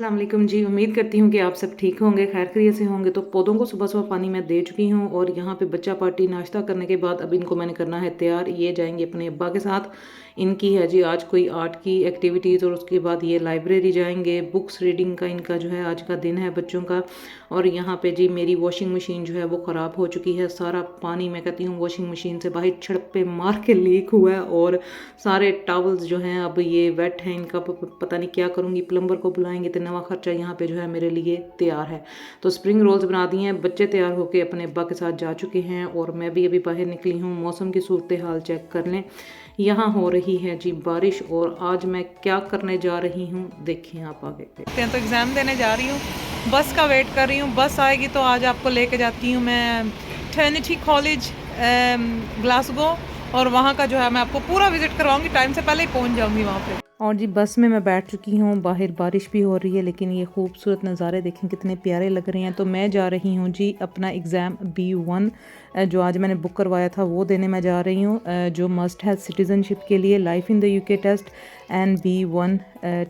अस्सलाम वालेकुम जी। उम्मीद करती हूँ कि आप सब ठीक होंगे, खैर खैरियत से होंगे। तो पौधों को सुबह सुबह पानी मैं दे चुकी हूँ और यहाँ पे बच्चा पार्टी नाश्ता करने के बाद अब इनको मैंने करना है तैयार। ये जाएंगे अपने अब्बा के साथ। इनकी है जी आज कोई आर्ट की एक्टिविटीज़ और उसके बाद ये लाइब्रेरी जाएंगे। बुक्स रीडिंग का इनका जो है आज का दिन है बच्चों का। और यहाँ पे जी मेरी वॉशिंग मशीन जो है वो ख़राब हो चुकी है। सारा पानी मैं कहती हूँ वॉशिंग मशीन से बाहर छड़प्पे मार के लीक हुआ है और सारे टॉवल्स जो हैं अब ये वेट हैं। इनका पता नहीं क्या करूँगी, प्लम्बर को बुलाएंगे तो नवा खर्चा यहाँ पे जो है मेरे लिए तैयार है। तो स्प्रिंग रोल्स बना दिए हैं, बच्चे तैयार होकर अपने अब्बा के साथ जा चुके हैं और मैं भी अभी बाहर निकली हूँ। मौसम की सूरत हाल चेक कर लें, यहाँ हो रही है जी बारिश। और आज मैं क्या करने जा रही हूँ देखें आप आगे। तो एग्ज़ाम देने जा रही हूँ, बस का वेट कर रही हूँ। बस आएगी तो आज आपको लेके जाती हूँ मैं ट्रिनिटी कॉलेज ग्लासगो, और वहाँ का जो है मैं आपको पूरा विजिट करवाऊँगी। टाइम से पहले ही पहुँच जाऊँगी वहाँ पे। और जी बस में मैं बैठ चुकी हूँ, बाहर बारिश भी हो रही है लेकिन ये खूबसूरत नज़ारे देखें कितने प्यारे लग रहे हैं। तो मैं जा रही हूँ जी अपना एग्ज़ाम B1 जो आज मैंने बुक करवाया था वो देने मैं जा रही हूँ, जो मस्ट है सिटीज़नशिप के लिए। Life in the UK test and B1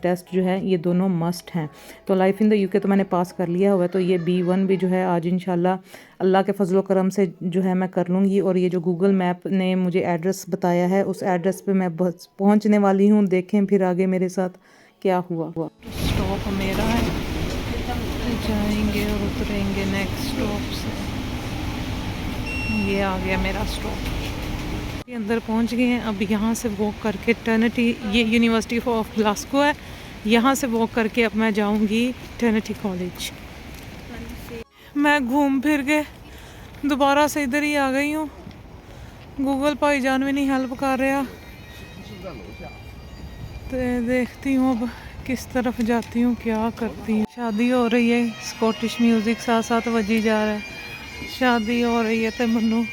test जो है ये दोनों मस्ट हैं। तो लाइफ इन द यूके तो मैंने पास कर लिया हुआ है, तो ये B1 भी जो है आज इंशाल्लाह अल्लाह के फजल करम से जो है मैं कर लूँगी। और ये जो गूगल मैप ने मुझे एड्रेस बताया है उस एड्रेस पे मैं बस पहुँचने वाली हूँ। देखें फिर आगे मेरे साथ क्या हुआ। स्टॉप मेरा है, जाएंगे और उतरेंगे नेक्स्ट स्टॉप से। ये आ गया मेरा स्टॉप, ये अंदर पहुंच गए हैं। अब यहाँ से वॉक करके ट्रिनिटी, ये यूनिवर्सिटी ऑफ ग्लासगो है, यहाँ से वॉक करके अब मैं जाऊँगी ट्रिनिटी कॉलेज। मैं घूम फिर के दोबारा से इधर ही आ गई हूँ। गूगल भाईजान भी नहीं हेल्प कर रहा, तो देखती हूँ अब किस तरफ जाती हूँ, क्या करती हूँ। शादी हो रही है, स्कॉटिश म्यूज़िक साथ साथ बजी जा रहा है। शादी हो रही है तो मनु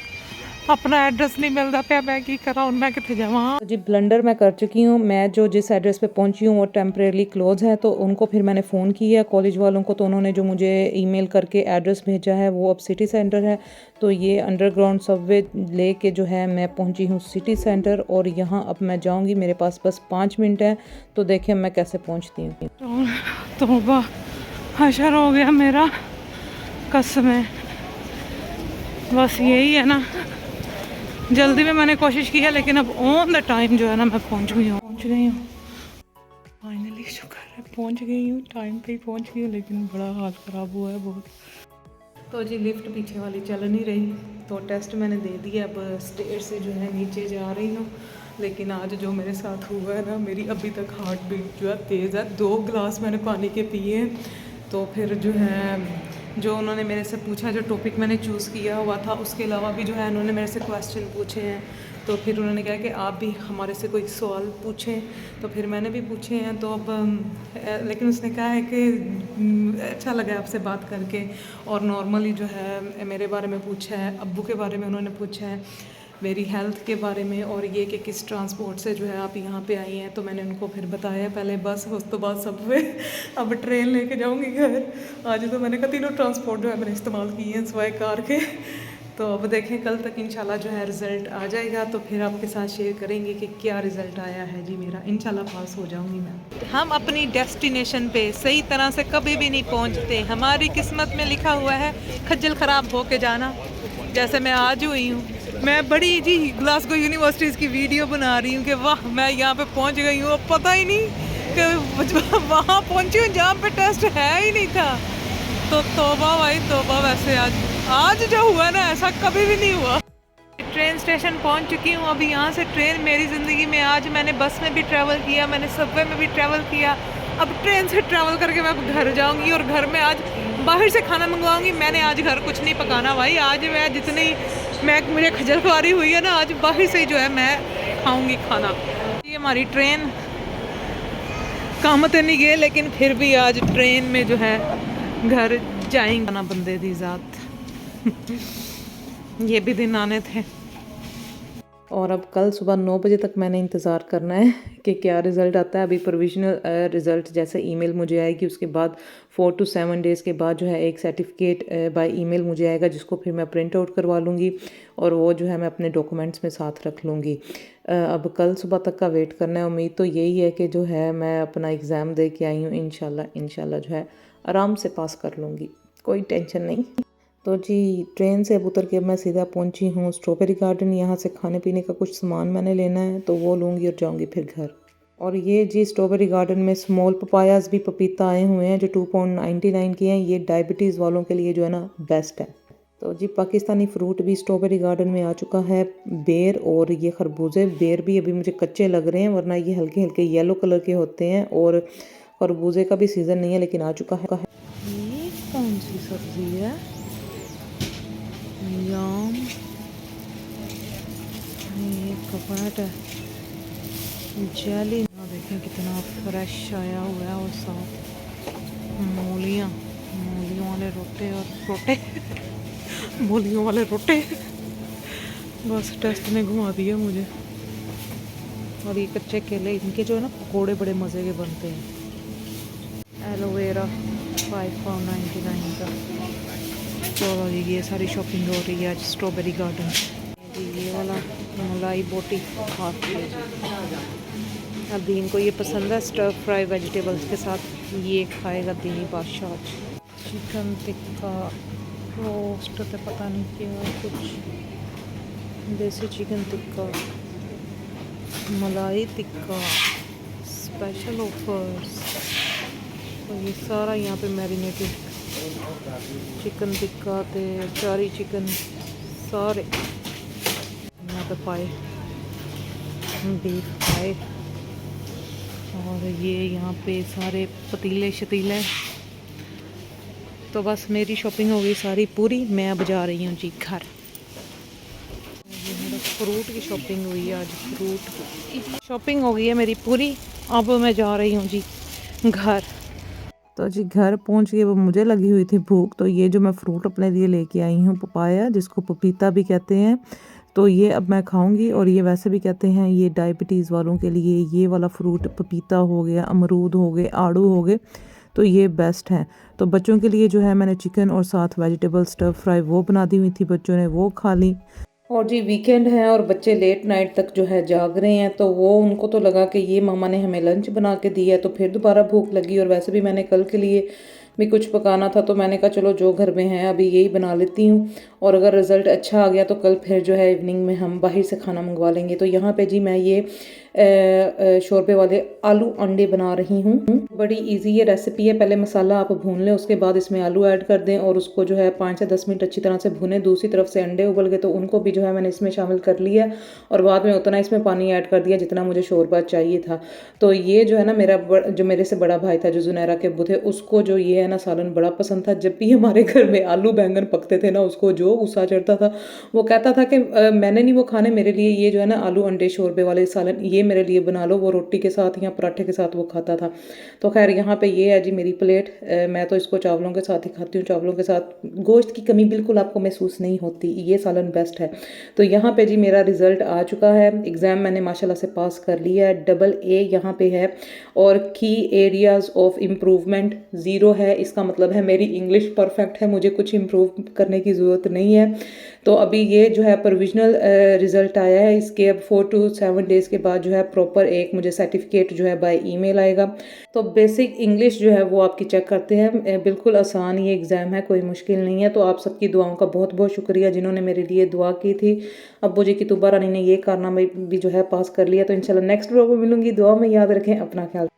अपना एड्रेस नहीं मिलता पे, मैं की करा हूँ, मैं कितने जावां। जी ब्लंडर मैं कर चुकी हूँ। मैं जो जिस एड्रेस पे पहुँची हूँ वो टेम्परेरी क्लोज है, तो उनको फिर मैंने फ़ोन किया कॉलेज वालों को, तो उन्होंने जो मुझे ईमेल करके एड्रेस भेजा है वो अब सिटी सेंटर है। तो ये अंडरग्राउंड सबवे लेके जो है मैं पहुँची हूँ सिटी सेंटर और यहाँ अब मैं जाऊँगी। मेरे पास बस 5 मिनट है, तो देखिए मैं कैसे पहुँचती हूँ। तौबा हशर हो गया मेरा, कसम है। बस यही है ना, जल्दी में मैंने कोशिश की है लेकिन अब ऑन द टाइम जो है ना मैं पहुंच गई हूँ फाइनली। शुक्र है पहुंच गई हूँ, टाइम पे ही पहुंच गई हूँ, लेकिन बड़ा हाल ख़राब हुआ है बहुत। तो जी लिफ्ट पीछे वाली चल नहीं रही, तो टेस्ट मैंने दे दिया। अब स्टेयर से जो है नीचे जा रही हूँ। लेकिन आज जो मेरे साथ हुआ है ना, मेरी अभी तक हार्ट बीट जो है तेज़ है। 2 गिलास मैंने पानी के पिए हैं। तो फिर जो है जो उन्होंने मेरे से पूछा, जो टॉपिक मैंने चूज़ किया हुआ था उसके अलावा भी जो है उन्होंने मेरे से क्वेश्चन पूछे हैं। तो फिर उन्होंने कहा कि आप भी हमारे से कोई सवाल पूछें, तो फिर मैंने भी पूछे हैं। तो अब लेकिन उसने कहा है कि अच्छा लगा आपसे बात करके, और नॉर्मली जो है मेरे बारे में पूछा है, अब्बू के बारे में उन्होंने पूछा है, मेरी हेल्थ के बारे में, और ये कि किस ट्रांसपोर्ट से जो है आप यहाँ पे आई हैं। तो मैंने उनको फिर बताया, पहले बस, उस तो बाद सबवे, अब ट्रेन लेके जाऊँगी घर। आज तो मैंने कहा तीनों ट्रांसपोर्ट जो है मैंने इस्तेमाल किए हैं सिवाय कार के। तो अब देखें कल तक इंशाल्लाह जो है रिज़ल्ट आ जाएगा, तो फिर आपके साथ शेयर करेंगे कि क्या रिज़ल्ट आया है जी मेरा। इंशाल्लाह पास हो जाऊँगी मैं। हम अपनी डेस्टिनेशन पे सही तरह से कभी भी नहीं पहुंचते। हमारी किस्मत में लिखा हुआ है खज्जल ख़राब होके जाना, जैसे मैं आज हुई हूँ। मैं बड़ी जी ग्लासगो यूनिवर्सिटीज़ की वीडियो बना रही हूँ कि वाह मैं यहाँ पे पहुँच गई हूँ, अब पता ही नहीं कि वहाँ पहुँची हूँ जहाँ पे टेस्ट है ही नहीं था। तो तौबा भाई तौबा, वैसे आज जो हुआ ना ऐसा कभी भी नहीं हुआ। ट्रेन स्टेशन पहुंच चुकी हूँ। अभी यहाँ से ट्रेन मेरी ज़िंदगी में, आज मैंने बस में भी ट्रैवल किया, मैंने सबवे में भी ट्रैवल किया, अब ट्रेन से ट्रैवल करके मैं घर जाऊँगी और घर में आज बाहर से खाना मंगवाऊँगी। मैंने आज घर कुछ नहीं पकाना भाई, आज मैं जितनी मुझे खजल खुआरी हुई है ना, आज बाहर से ही जो है मैं खाऊँगी खाना। ये हमारी ट्रेन काम तो नहीं गए, लेकिन फिर भी आज ट्रेन में जो है घर जाएंगे ना बंदे दी ज़ात। ये भी दिन आने थे। और अब कल सुबह 9 बजे तक मैंने इंतज़ार करना है कि क्या रिज़ल्ट आता है। अभी प्रोविज़नल रिज़ल्ट जैसे ईमेल मुझे आएगी, उसके बाद 4 to 7 डेज़ के बाद जो है एक सर्टिफिकेट बाय ईमेल मुझे आएगा, जिसको फिर मैं प्रिंट आउट करवा लूँगी और वो जो है मैं अपने डॉक्यूमेंट्स में साथ रख लूँगी। अब कल सुबह तक का वेट करना है। उम्मीद तो यही है कि जो है मैं अपना एग्ज़ाम दे के आई हूँ, इंशाल्लाह जो है आराम से पास कर लूँगी, कोई टेंशन नहीं। तो जी ट्रेन से अब उतर के मैं सीधा पहुंची हूँ स्ट्रॉबेरी गार्डन। यहाँ से खाने पीने का कुछ सामान मैंने लेना है तो वो लूँगी और जाऊँगी फिर घर। और ये जी स्ट्रॉबेरी गार्डन में स्मॉल पपायाज भी पपीता आए हुए हैं जो 2.99 के हैं। ये डायबिटीज़ वालों के लिए जो है ना बेस्ट है। तो जी पाकिस्तानी फ्रूट भी स्ट्रॉबेरी गार्डन में आ चुका है, बेर और ये खरबूजे। बेर भी अभी मुझे कच्चे लग रहे हैं, वरना ये हल्के हल्के येलो कलर के होते हैं। और खरबूजे का भी सीज़न नहीं है लेकिन आ चुका है। ये कौन सी सब्ज़ी है? याम, ये कपाट है, जेली। देखें कितना फ्रेश आया हुआ है। और साथ मूलियाँ, मूलियों वाले रोटे और रोटे मूलियों वाले रोटे। बस टेस्ट ने घुमा दिया मुझे। और ये कच्चे केले, इनके जो है ना पकोड़े बड़े मज़े के बनते हैं। एलोवेरा 5.99 का। चलो जी ये सारी शॉपिंग हो रही है आज स्ट्रॉबेरी गार्डन। ये वाला मलाई बोटी हाफ केजी। अब दीन को ये पसंद है, स्टर फ्राई वेजिटेबल्स के साथ ये खाएगा दीनी बादशाह। चिकन टिक्का रोस्ट तो पता नहीं क्या, कुछ देसी चिकन टिक्का, मलाई टिक्का, स्पेशल ऑफर्स। तो ये सारा यहाँ पे मैरिनेटेड चिकन टिक्का ते चारी चिकन सारे यहाँ पे पाए, बीफ पाए। और ये यहाँ पे सारे पतीले शतीले। तो बस मेरी शॉपिंग हो गई सारी पूरी। मैं अब जा रही हूँ जी घर। ये मेरा फ्रूट की शॉपिंग हुई है आज, फ्रूट की शॉपिंग हो गई है मेरी पूरी। अब मैं जा रही हूँ जी घर। तो जी घर पहुँच के वो मुझे लगी हुई थी भूख, तो ये जो मैं फ्रूट अपने लिए लेके आई हूँ पपाया, जिसको पपीता भी कहते हैं, तो ये अब मैं खाऊंगी। और ये वैसे भी कहते हैं ये डायबिटीज़ वालों के लिए ये वाला फ्रूट, पपीता हो गया, अमरूद हो गए, आड़ू हो गए, तो ये बेस्ट है। तो बच्चों के लिए जो है मैंने चिकन और साथ वेजिटेबल स्टर फ्राई वो बना दी हुई थी, बच्चों ने वो खा ली। और जी वीकेंड है और बच्चे लेट नाइट तक जो है जाग रहे हैं, तो वो उनको तो लगा कि ये मामा ने हमें लंच बना के दिया है, तो फिर दोबारा भूख लगी। और वैसे भी मैंने कल के लिए भी कुछ पकाना था, तो मैंने कहा चलो जो घर में है अभी यही बना लेती हूँ। और अगर रिज़ल्ट अच्छा आ गया तो कल फिर जो है इवनिंग में हम बाहर से खाना मंगवा लेंगे। तो यहाँ पे जी मैं ये शोरबे वाले आलू अंडे बना रही हूँ। बड़ी इजी ये रेसिपी है। पहले मसाला आप भून लें, उसके बाद इसमें आलू ऐड कर दें और उसको जो है 5 से 10 मिनट अच्छी तरह से भुनें। दूसरी तरफ से अंडे उबल गए तो उनको भी जो है मैंने इसमें शामिल कर लिया और बाद में उतना इसमें पानी ऐड कर दिया जितना मुझे शोरबा चाहिए था। तो ये जो है ना मेरा जो मेरे से बड़ा भाई था जो जुनैरा के अब्बू थे, उसको जो ये है ना सालन बड़ा पसंद था। जब भी हमारे घर में आलू बैंगन पकते थे ना, उसको जो गुस्सा चढ़ता था, वो कहता था कि मैंने नहीं वो खाने, मेरे लिए ये जो है ना आलू अंडे शोरबे वाले सालन ये मेरे लिए बना लो। वो रोटी के साथ या पराठे के साथ वो खाता था। तो खैर यहाँ पे ये है जी मेरी प्लेट। मैं तो इसको चावलों के साथ ही खाती हूँ। चावलों के साथ गोश्त की कमी बिल्कुल आपको महसूस नहीं होती, ये सालन बेस्ट है। तो यहाँ पे जी मेरा रिज़ल्ट आ चुका है। एग्ज़ाम मैंने माशाल्लाह से पास कर लिया है। AA यहाँ पे है और की एरियाज़ ऑफ इम्प्रूवमेंट 0 है। इसका मतलब है मेरी इंग्लिश परफेक्ट है, मुझे कुछ इम्प्रूव करने की ज़रूरत नहीं है। तो अभी ये जो है प्रोविजनल रिज़ल्ट आया है। इसके अब 4 to 7 डेज़ के बाद जो है प्रॉपर एक मुझे सर्टिफिकेट जो है बाय ईमेल आएगा। तो बेसिक इंग्लिश जो है वो आपकी चेक करते हैं। बिल्कुल आसान ये एग्ज़ाम है, कोई मुश्किल नहीं है। तो आप सबकी दुआओं का बहुत बहुत शुक्रिया जिन्होंने मेरे लिए दुआ की थी। अब्बू जी की तुबा रानी ने ये कारनामा भी जो है पास कर लिया। तो इंशाल्लाह नेक्स्ट व्लॉग में मिलूंगी। दुआ में याद रखें, अपना ख्याल।